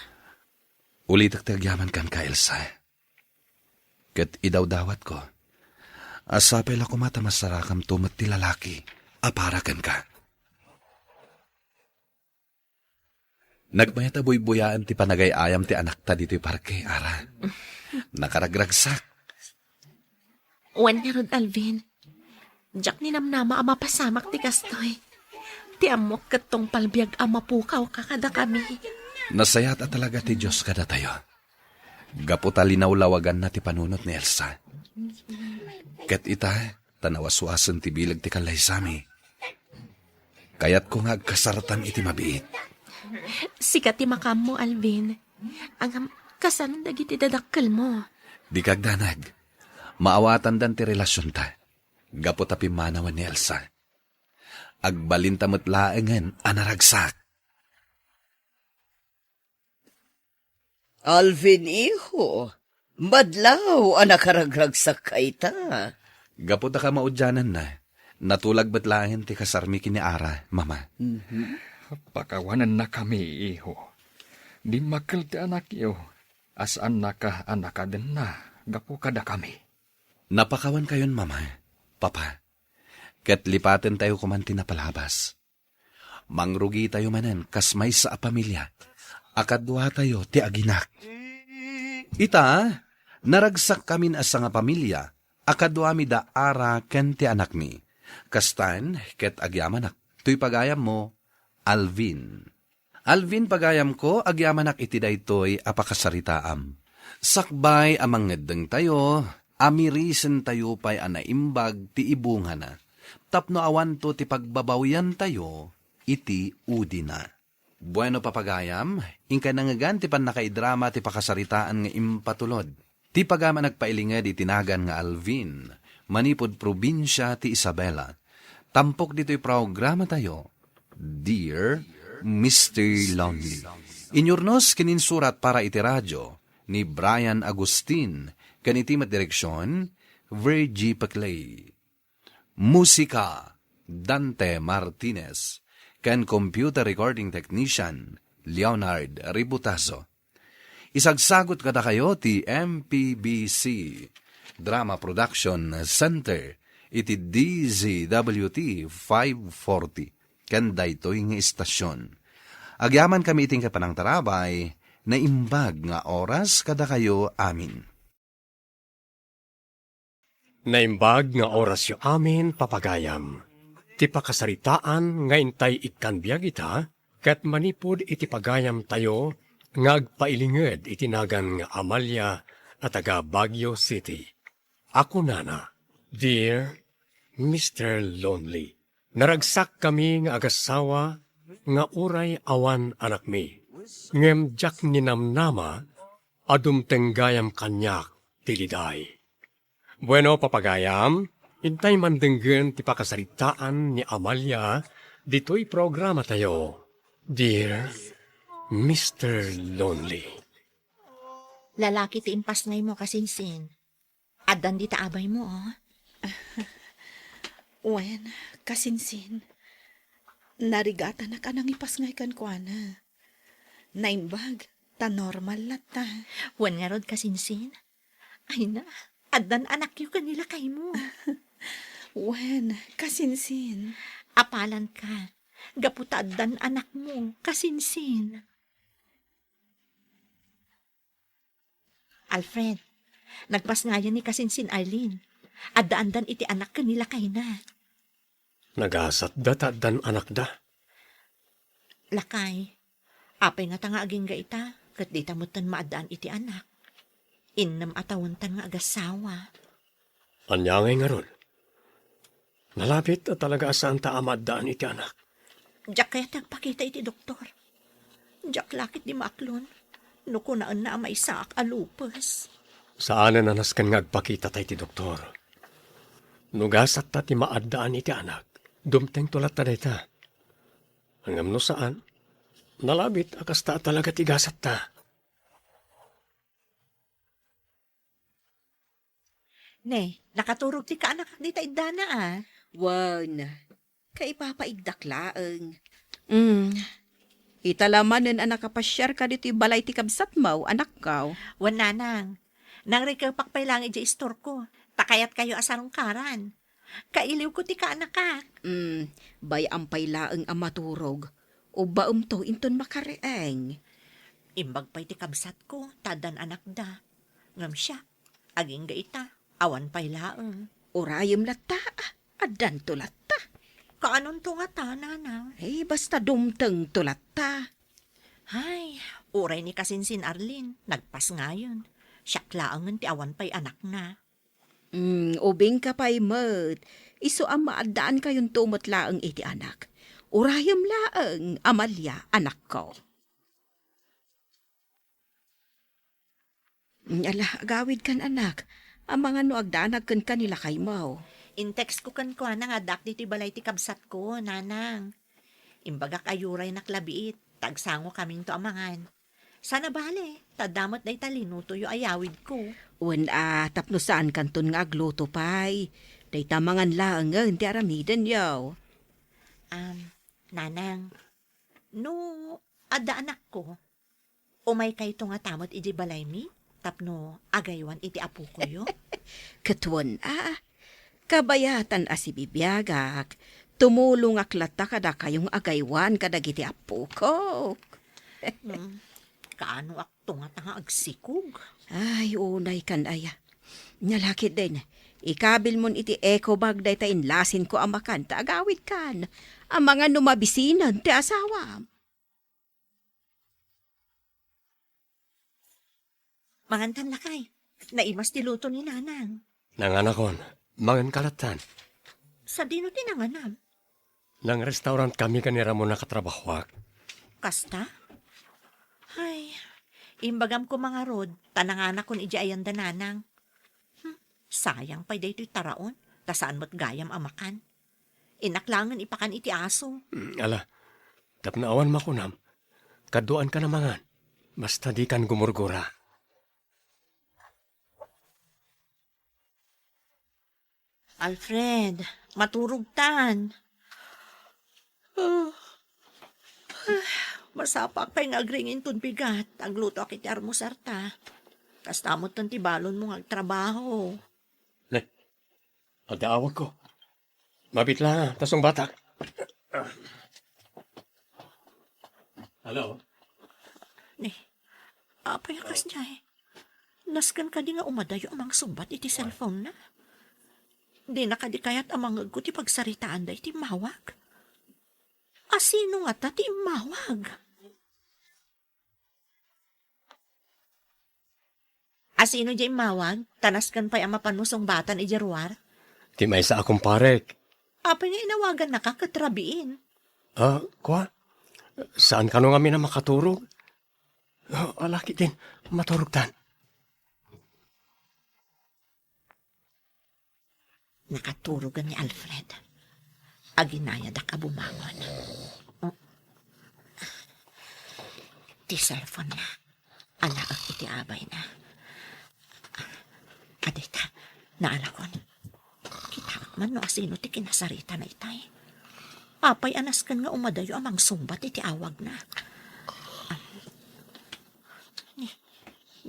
A: Ulitak ti agyaman kan ka Elsa. Ket idawdawat ko. Asapay la kumata masarakam tumat ti lalaki. Aparakan ka. Nagmayat buy-buyaan ti panagay-ayam ti anak ta dito'y parke, ara. Nakaragragsak.
G: Wan nga rod, Alvin. Diyak ni namnama ama pasamak ti kastoy. Ti amok katong palbiag ama pukaw kakada kami.
A: Nasayat at talaga ti Diyos kada tayo. Gaputa linawlawagan na ti panunot ni Elsa. Ket ita, tanawaswasan ti bilag ti kalay sami. Kayat ko nga agkasaratan iti mabiit.
G: Sikat ti makam mo, Alvin. Ang kasan dagiti dadakkel mo.
A: Di kagdanag. Maawatan dan ti relasyon ta. Gaputa pimanawan ni Elsa. Agbalintamot laengen anaragsak.
F: Alvin, iho. Madlaw, anak karagragsak ka ita.
A: Gaputa ka maudyanan na. Natulag batlahen ti kasarmi kini Ara, mama.
E: Pakawanan na kami, iho. Di makil ti anak iyo. Asaan na ka anak din na. Gapu kada kami.
A: Napakawan kayon, mama. Papa. Ket lipaten tayo kumanti na palabas. Mangrugi tayo manen kasmay sa pamilya. Akadwa tayo ti aginak. Ita, naragsak kamin asa nga pamilya. Akadwa mi da Ara ken ti anak mi. Kastan, ket agyamanak. Tuy pagayam mo, Alvin. Alvin pagayam ko, agyamanak iti daytoy apakasaritaam. Sakbay amang ngedeng tayo, amirisen tayo pa'y anaimbag ti ibunga na. Tapno awan to ti pagbabawyan tayo, iti udi na. Bueno papagayam, ingka nangagan ti pan nakaidrama ti pakasaritaan nga impatulod. Ti pagama nagpailinged itinagan nga Alvin, manipod probinsya ti Isabela. Tampok dito'y programa tayo, Dear Mr. Lonely. Inyurnos kininsurat para iti radyo ni Brian Agustin, kanitimat direksyon, Virgie Paclay. Musika, Dante Martinez, kan computer recording technician, Leonard Ributazo. Isagsagot kada kayo ti MPBC Drama Production Center iti DZWT 540 ken daytoy nga istasyon. Agyaman kami iting kapanang tarabay na imbag nga oras kada kayo amin.
H: Naimbag nga oras yo amin papagayam. Ti pakasaritaan nga intay ikkanbiag ita, kat manipod iti pagayam tayo, nga agpailinged itinagan nga Amalia at taga Baguio City. Ako nana, Dear Mr. Lonely. Naragsak kami nga agasawa, nga uray awan anak mi. Ngem jak ninamnama, adum tenggayam kanyak tiliday. Bueno, papagayam, intay mandenggen ti pakasaritaan ni Amalia, dito'y programa tayo. Dear Mr. Lonely.
G: Lalaki ti impas ngay mo kasinsin. Adan di taabay mo, oh.
I: Wen, kasinsin. Narigata na ka nang ipasngay kan ko na. Naimbag, ta normal la ta.
G: Wen nga rod kasinsin. Ay na, adan anak yu kanila kay mo.
I: Wen, kasinsin.
G: Apalan ka. Gaputa adan anak mo, kasinsin. Alfred, nagpas nga yan ni kasinsin Arlene. Adaan-dan iti anak kanila kay na.
H: Nagasat dan anak da.
G: Lakay, apay nga tanga aging ga ita, kat di tamutan maadaan iti anak. Innam atawantan nga agasawa.
H: Anyangay nga ron. Nalapit at talaga saan ta amadaan iti anak.
G: Diyak kaya tagpakita iti doktor. Diyak lakit di maaklon. Nuko naan na may saak alupas.
H: Saan na naskan nga agpakita tayo ti doktor. Nugasat ta ti maadaan iti anak. Dumteng tulat ta dayta. Hanggang no saan, nalabit akas ta talaga ti gasat ta.
G: Ne, nakaturog ti kaanak di ta idana ah.
C: Wan, kay papaigdak laeng. Italamanen anak kapasyar ka dito balay ti kabsat mo, anak kaw.
G: Wan nanang, nang rikapak pay lang iti istor ko. Takayat kayo asarong karan. Kailiw ko ti kaanak ka.
C: Bay ampay laeng amaturog. O baum to inton makareeng.
G: Imbag pay ti kabsat ko, tadan anak da. Ngam siya, aging gaita, awan pay laeng.
C: Orayem latta, adan to latta.
G: Kaanon to nga ta, nanang?
C: Basta dumteng to latta.
G: Ay, uray ni kasinsin Arlene, nagpas ngayon. Siya klaangan ti awan pay anak na.
C: Ubing ka pa'y mat. Iso ang maadaan kayon tumot laeng iti anak. Urayam laeng, Amalia, anak ko. Ala, gawid kan anak. Ang mga no agdanag kan kanila kay mo.
G: In-text ko kan ko na nga dak diti balay ti kabsat ko, nanang. Imbagak ayuray naklabiit, tagsango kaming to amangan. Sana bale, tadamot day talinuto yu ayawid ko.
C: Tapno saan kanton nga agluto pay. Day tamangan laeng ti aramidan yaw.
G: Nanang, no, ada anak ko. Umay kay to nga tamot iti balay mi, tapno agaywan iti apo ko yu.
C: Katuan kabayatan asibibiyagak. Tumulong aklata kada kayong agaywan kadagiti apo ko.
G: Kaano akto nga tanga agsikog?
C: Ay, unay kan aya. Nyalakit din. Ikabil mon iti eco bag day ta inlasin ko ang makanta agawid kan. Ang mga numabisinan ti asawa.
G: Mangantan lakay, naimas ti luto ni nanang.
H: Nanganakon, mangan kalatan.
G: Sa dino tinanganam?
H: Nang restaurant kami kanira mo nakatrabahwak.
G: Kasta? Ay, imbagam ko mga rod, tananganak kon iji ayan dananang. Sayang pa'y dayto'y taraon, tasaan mo't gayam amakan. Inaklangan ipakan iti aso.
H: Ala, tapnaawan makunam. Kaduan ka na mangan. Basta di kan gumurgura.
G: Alfred, maturog tan. Masapak pa'y ngagringin ton bigat. Agluto akit armusarta. Kastamot tan tibalon mo ngagtrabaho.
H: Adaawag ko. Mabit lang, tasong batak. Hello?
G: Apay akas niya eh. Naskan ka di nga umadayo amang sumbat iti cellphone na. Di na ka di kayat amang ko ti pagsaritaan da iti mawag. Asino nga ta ti mawag? Asino di mawag? Tanaskan pa'y amapanusong batan iti ruwar?
H: Di may sa akong parek.
G: Apay nga inawagan na kakatrabiin.
H: Kwa? Saan ka nung amin na makaturog? Alaki din, maturog tan.
G: Nakaturugan ni Alfred. Aginaya da ka bumangon. Ti cellphone na. Alaak iti abay na. Adita, naalakon. Kita man no asino ti kinasarita na itay. Apay anaskan nga umadayo amang sumbat iti awag na.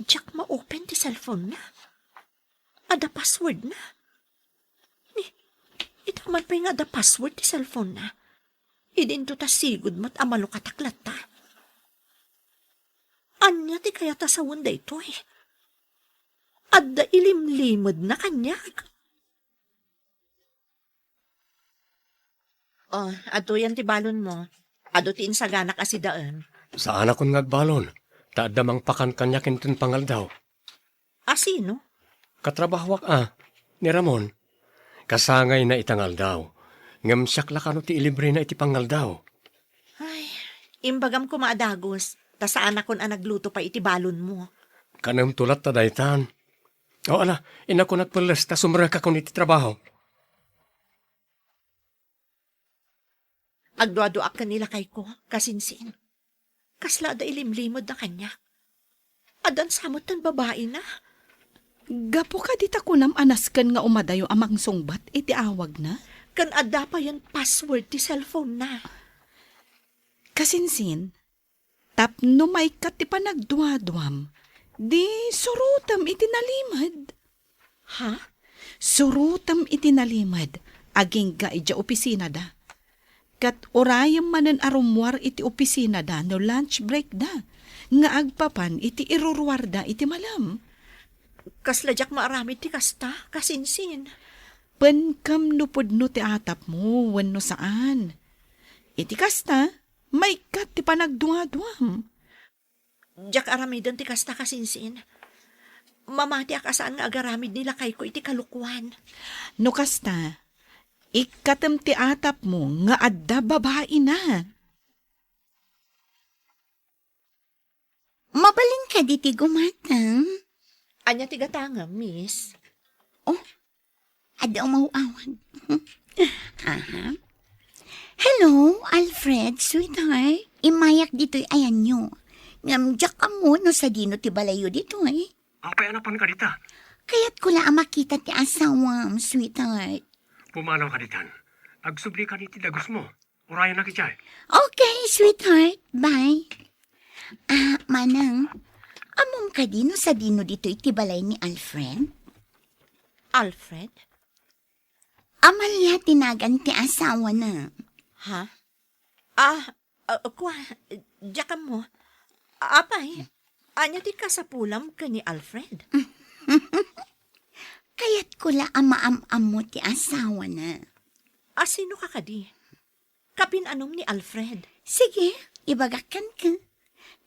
G: Jack ma-open ti cellphone na. Ada password na. Itaman pa nga ada password ti cellphone na. Idinto ta sigud mat amalo kataklat ta. Anya ti kaya ta sa wanda ito eh. Adda ilimlimod na kanyag. Ato yan ti balon mo. Ado ti insaganak asidaan.
H: Saan akong ngagbalon? Taadamang pakan kanyakin tin pangal daw.
G: Asino?
H: Katrabahwak ni Ramon. Kasangay na itangal daw. Ngam siyak lakano ti ilibre na iti pangaldaw.
G: Ay, imbagam ko maadagos. Ta saan akon nagluto pa iti balon mo.
H: Kanam tulat ta daytan. O ala, ina ko nagpalas ta sumra ka kun iti trabaho.
G: Agduaduak ka nila kay ko, kasinsin. Kasla da ilimlimod na kanya. Adan samot tan babae na.
I: Gapo ka dita kunam anaskan nga umadayo amang sungbat, iti awag na.
G: Kan adda pa yan password ti cellphone na.
I: Kasinsin, tapno may kat ti panagduadwam, di surutam iti nalimad.
G: Ha?
I: Surutam iti nalimad, aging ga ija opisina da. Kat orayam manan arumwar iti opisina da no lunch break da. Nga agpapan iti irurwar da iti malam.
G: Kasladyak maaramid ti kasta, kasinsin.
I: Penkam no pudno ti atap mo, wenno saan. Iti kasta, may kat ti panagduadwam.
G: Jak aramidan ti kasta, kasinsin. Mamati akasaan nga agaramid nila kay ko iti kalukwan.
I: No kasta, ikatem ti atap mo nga adda babae na.
B: Mabalin ka di ti gumatang.
G: Anya ti gatanga, miss.
B: Ada umawawag. Aha. Hello, Alfred, sweetheart. Imayak dito'y ayan nyo. Ngamjak ka mo no sa dino ti balayo dito'y.
H: Apay anapan ka dita.
B: Kaya't ko lang makita ti asawam, sweetheart.
H: Pumanaw ka ditan. Agsubli ka ni ti dagos mo. Urayan na kitay.
B: Okay, sweetheart. Bye. Manang, amom ka dino sa dino dito'y ti balay ni Alfred?
G: Alfred?
B: Amalia tinagan ti asawa na.
G: Ha? Kwa, jak mo. Apay, anya ti kasapulam ka ni Alfred?
B: Kaya't ko lang amaam mo ti asawa na.
G: Sino ka kadi? Kapinanom ni Alfred.
B: Sige, ibagakan ka.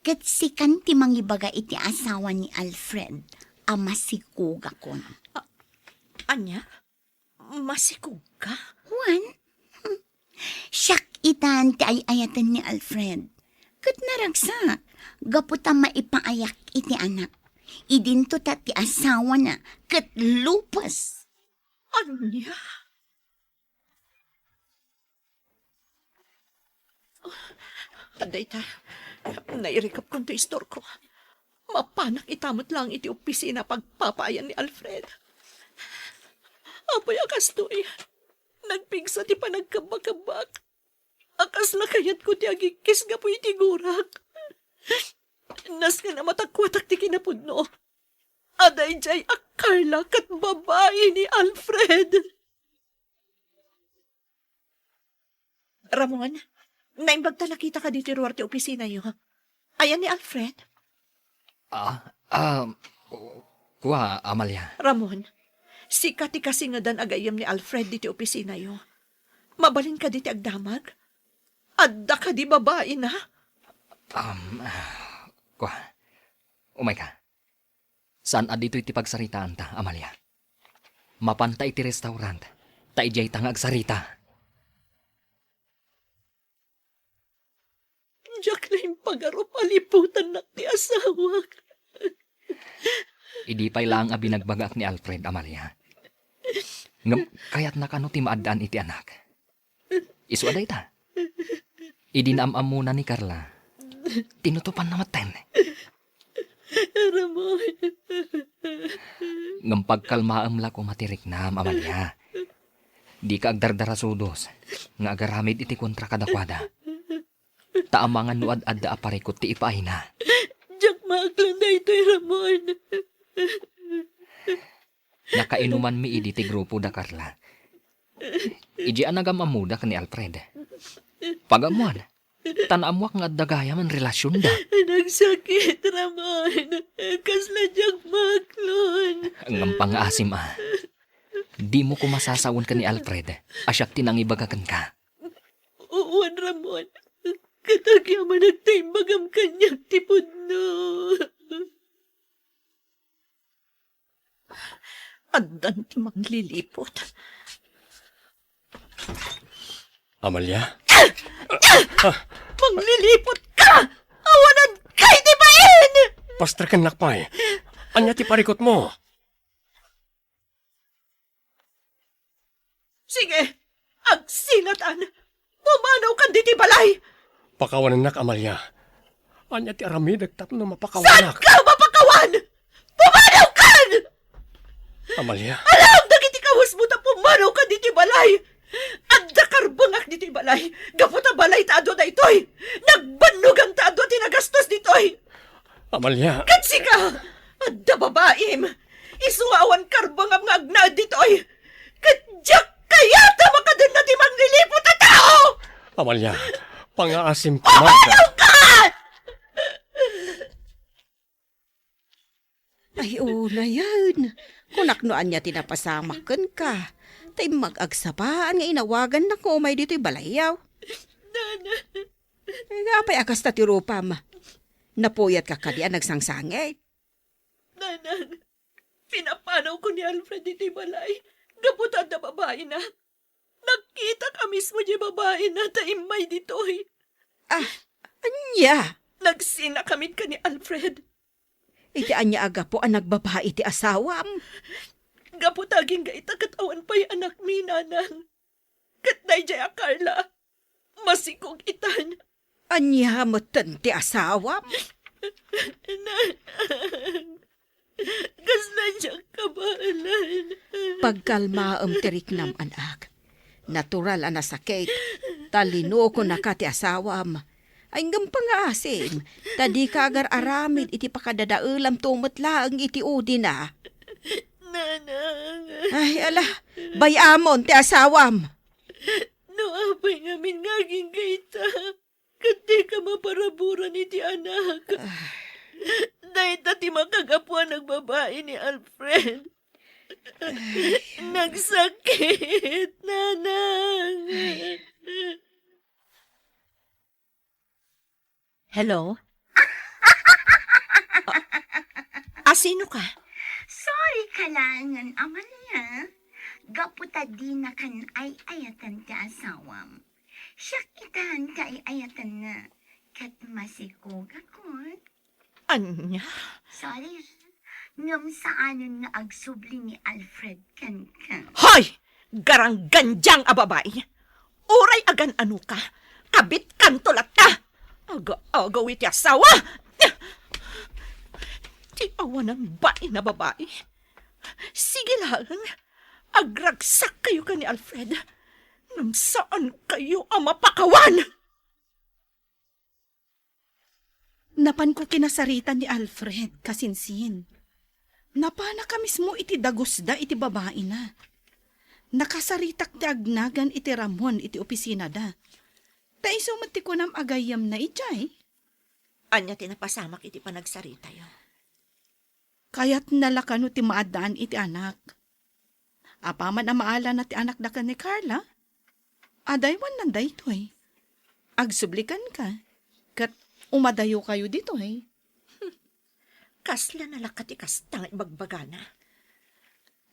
B: Kat sikan ti mangibaga iti asawa ni Alfred. Masikug ako.
G: Anya? Masikug ka?
B: Juan? Siyak itan ti ayayatan ni Alfred. Kat naragsak, gaputa maipaayak iti anak. Idinto ta ti asawa na, kat lupas.
G: Anya? Aday ta, nairikap kong to istor ko. Mapanak itamot lang iti opisina pagpapayan ni Alfred. Apay akas to'y, nagpigsa ti panagkabakabak. Akas na kayat ko ti agikis nga po iti gurak. Nas nga na matakwatak ti kinapudno. Aday jay akarla kat babae ni Alfred. Ramon, naimbag ta nakita ka dito ruwar ti opisina yo. Ayan ni Alfred.
E: Kuha, Amalia.
G: Ramon, si Kati kasi nga dan agayam ni Alfred dito opisina yo. Mabalin ka dito agdamag? Adda ka di babae na?
E: Kuha, umay ka. Saan adito iti pagsaritaan ta, Amalia? Mapanta iti restaurant. Ta ijay tangag sarita.
G: Diyak na yung pag-arop aliputan na ti asawa.
E: Idi pa'y lang a binagbagak ni Alfred, Amalia. Ngam, kaya't nakano ti maadaan iti anak. Isu aday ta. Idi naamam muna ni Carla. Tinutupan na maten.
G: Ramon.
E: Ngam pagkalmaam la ko matirik na, Amalia. Di ka agdardarasudos. Nga agaramid iti kontra kadakwada. Taamangan nuad adda aparikot ti ipaay na.
G: Diyak maaklan na ito'y Ramon.
E: Nakainuman mi idi ti grupo da Carla. Iji anagam amuda ka ni Alfred. Pagamuan, tanamwak nga dagaya man relasyon da.
G: Nagsakit, Ramon. Kasla diyak maklon.
E: Ang pang-asim Di mo ko masasawon ka ni Alfred. Asyak tinangibagakan ka.
G: Uwan, Ramon. Katagyaman nagtaimbagam kanyang tipod no. Andan ti manglilipot.
H: Amalia?
G: Manglilipot ka! Awanan kay di bain!
H: Pastrakan lakpay. Anya ti parikot mo?
G: Sige, agsilatan. Pumanaw kan di balay.
H: Pakawanan nak, Amalia. Anya ti aramid agtapno
G: Saan
H: mapakawanak.
G: ka mapakawan? Pumanaw kan!
H: Amalia?
G: Alam, dagiti kawas mo ta pumanaw kan di balay. Adda karbangak di balay. Gaputa balay taado na itoy. Nagbanugang taado tinagastos ditoy.
H: Amalia?
G: Katsi ka! Adda babaim! Isuawan karbangam nga agna ditoy! Kadyak kayata makadun na timang nilipot na tao!
H: Amalia, pangaasim ka magda.
C: Ay, una yan. Kunaknoan niya tinapasamakan ka. Tay mag-agsabaan nga inawagan na ko may dito'y balayaw. Ngapay akas na tirupam. Napuyat ka kadian nagsangsangay.
G: Nanang, pinapanaw ko ni Alfred iti balay. Gaputan na babae na. Nakita ka mismo di babae na taimay ditoy.
C: Anya?
G: Nagsina kamit ka ni Alfred.
C: Iti anya aga po ang nagbabae iti asawam.
G: Gaputaging gaita katawan pa'y anak mi, nanang. Katnay jaya Carla. Masikog itan.
C: Anya matan ti asawam.
G: Nanang. Kasna siya kabalan.
C: Pagkalmaam tirik nam anak. Natural ang nasakit. Talino ko na ka ti asawam. Ay gampang asim. Tadi ka agar aramid iti pakadadaulam tumatlaang iti udi na.
G: Nanang.
C: Ay ala, bayamon ti asawam.
G: No apay ngamin ngaging gaita. Kati ka maparaburan iti anak. Dahil ti makagapuan ng babae ni Alfred. Nagsakit, nanang.
F: Hello?
G: Sino ka?
B: Sorry kalangan, Amalia. Gaputa di na kan ay ayatan ti asawam. Siya kitahan ka ay ayatan na. Kat masikog ako.
G: Anya?
B: Sorry. Ngam saanon nga agsubli ni Alfred kan ka.
G: Hoy! Garang ganjang a babae. Uray agan ano ka. Kabit kan tulat ka. Aga-agaw iti asawa. Ti awa ng bae na babae. Sige lang. Agragsak kayo ka ni Alfred. Nang saan kayo ang mapakawan?
I: Napan ko kinasaritan ni Alfred, kasinsin. Napana ka mismo iti dagusda iti babae na. Nakasaritak ti agnagan iti Ramon iti opisina da. Taiso mati ko nam agayam na ijay.
G: Anya tinapasamak iti panagsarita yo.
I: Kaya't nalakano ti maadaan iti anak. Apaman ang maala na ti anak da ka ni Carla. Adaywan nanday to eh. Agsublikan ka. Kat umadayo kayo dito eh.
G: Kasla nalakat ikastang ibagbagana.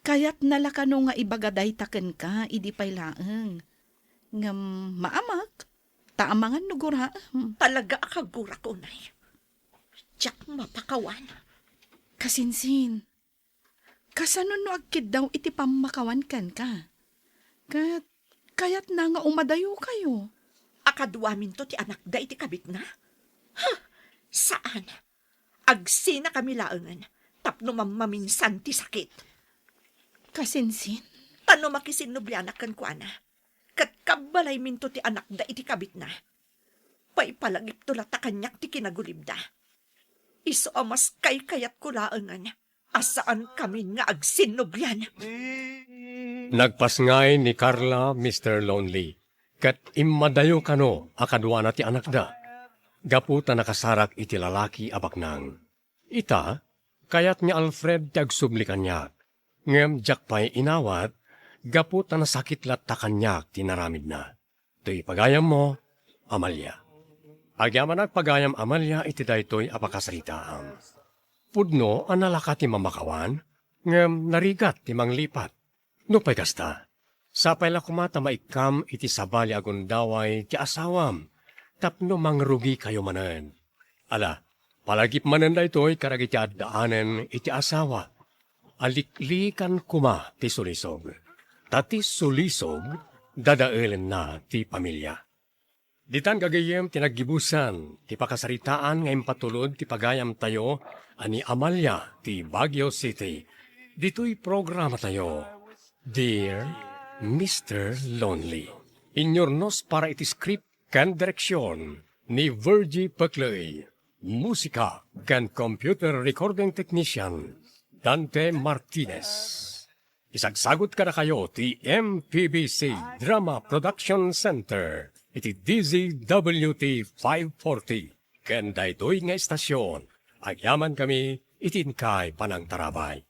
I: Kaya't nalakano nga ibagaday taken ka, idi pay laeng. Ngam maamak, taamangan nuguraam.
G: Talaga akagura ko, nay. Tiyak mapakawan.
I: Kasinsin, kasano no agkid daw iti pamakawan kan ka. Kaya't na nga umadayo kayo.
G: Akaduamin to ti anak da iti kabit na? Saan? Agsina kami laengan. Tapno mamaminsan ti sakit.
I: Kasinsin,
G: Tano makisinublianak kan ko, ana. Kat kabalay minto ti anak da iti kabit na. Paipalagip to lata kanyak ti kinagulibda. Iso amas kay kayat ko laengan. Asaan kami nga agsinublian.
H: Nagpasngay ni Carla, Mr. Lonely. Kat imadayo kano akadwa na ti anak da. Gaputa nakasarak iti lalaki abaknang. Ita, kayat ni Alfred tagsubli kanyak. Ngem jakpay inawat, gaputa nasakit latta kanyak tinaramid na. To'y pagayam mo, Amalia. Agyaman nagpagayam Amalia iti daytoy apakasaritaam. Pudno ang nalaka ti mamakawan, ngem narigat ti manglipat. No pa'y kasta, Sa pala kumata maikam iti sabali agundaway ti asawam, tapno mangrugi kayo manen. Ala, palagip manen da ito'y karagiti addaanen iti asawa. Aliklikan kuma ti sulisog. Tati sulisog, dadaelen na ti pamilya. Ditan gagayem tinaggibusan, ti pakasaritaan nga impatulod ti pagayam tayo, ani Amalia ti Baguio City. Dito'y programa tayo, Dear Mr. Lonely. Inyornos para iti script kan direksyon ni Virgie Paclay. Musika kan computer recording technician Dante Martinez. Isagsagot ka na kayo ti MPBC Drama Production Center. Iti DZWT 540. Ken daytoy nga estasyon. Agyaman kami itin kay Panang Tarabay.